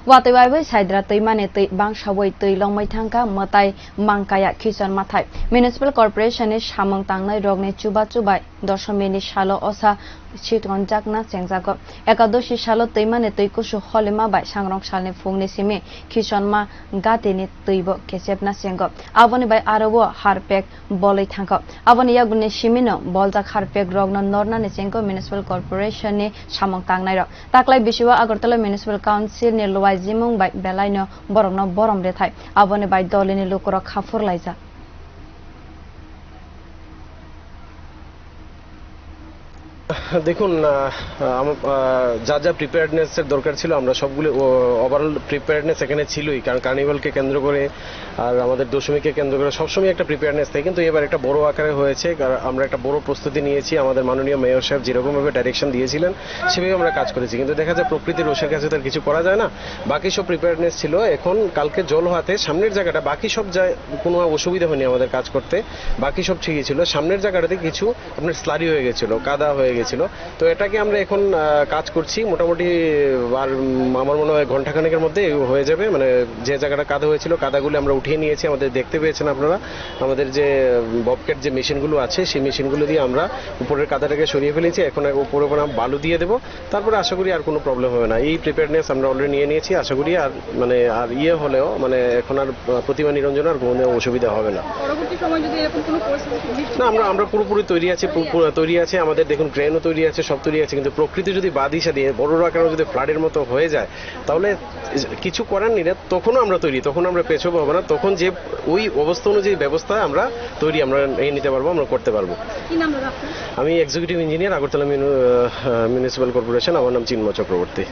Watawai Sidra Tuimane Bangsawai Tuilong Maitanga Matai Mangkaya Kison Matai Municipal Corporation is Hamong Tangnai Rogne Chuba Doshamini Shalo Osa Chiton Jakna Sengzago Ekadoshi Shalo Tuimane Tuikushu Holima by Shangrong Shalne Fungisime Kison Ma Gatini Tuibo Kesepna Sengo Avoni by Arawo Harpek Boli Tanko Avoni Yagune Shimino Bolzak Harpek Rogno Norna Nesenko Municipal Corporation ni Shamong Tangnai Taklai Bishua Agartala Municipal Council ni Luai Zimong by Belaino Boromno Borom Retai Avoni by Dolini Lukuro Khafur Liza দেখুন যা যা প্রিপেয়ারনেসের দরকার ছিল আমরা সবগুলো overall preparedness এখানে ছিলই কারণ কার্নিভালকে কেন্দ্র করে আর আমাদের দশমীকে কেন্দ্র করে সবসময় একটা প্রিপেয়ারনেস থাকে কিন্তু এবার একটা বড় আকারে হয়েছে আমরা একটা বড় প্রস্তুতি নিয়েছি আমাদের মাননীয় মেয়র সাহেব যেরকমভাবে ডাইরেকশন দিয়েছিলেন সেভাবে আমরা কাজ করেছি কিন্তু দেখা যায় প্রকৃতির রোষের কাছে তার কিছু করা যায় না বাকি সব প্রিপেয়ারনেস ছিল এখন কালকে জল হওয়াতে সামনের জায়গাটা বাকি সব কোনো অসুবিধা হয়নি আমাদের কাজ করতে বাকি সব ঠিকই ছিল সামনের জায়গাটাতে কিছু আপনার স্লারি হয়ে গেছিল কাদা হয়ে গেছিল তো এটাকে আমরা এখন কাজ করছি মোটামুটি আর আমার মনে হয় ঘন্টাখানেকের মধ্যে হয়ে যাবে মানে যে জায়গাটা কাদা হয়েছিল কাদাগুলো আমরা উঠিয়ে নিয়েছি আমাদের দেখতে পেয়েছেন আপনারা আমাদের যে ববক্যাট যে মেশিনগুলো আছে সেই মেশিনগুলো দিয়ে আমরা উপরের কাদাটাকে সরিয়ে ফেলেছি এখন উপরে বালু দিয়ে দেবো তারপরে আশা করি আর কোনো প্রবলেম হবে না এই প্রিপেয়ারনেস আমরা অলরেডি নিয়ে নিয়েছি আশা করি আর মানে আর হলেও মানে এখন আর প্রতিমা নিরঞ্জন আর কোনো অসুবিধা হবে না পরবর্তী সময় যদি এরকম কোনো পরিস্থিতি না আমরা পুরোপুরি তৈরি আছে আমাদের দেখুন ক্রেনও তৈরি আছে সব তৈরি আছে কিন্তু প্রকৃতি যদি বাদিশা দিয়ে বড় আকারে যদি ফ্লাডের মতো হয়ে যায় তাহলে কিছু করার নেই তখনও আমরা তৈরি তখন আমরা পেছাবো হবে না তখন যে ওই অবস্থা অনুযায়ী ব্যবস্থা আমরা তৈরি আমরা নিতে পারবো আমরা করতে পারবো কি নাম দাদা আপনার আমি executive engineer Agartala municipal corporation আমার নাম চিন্ময় চক্রবর্তী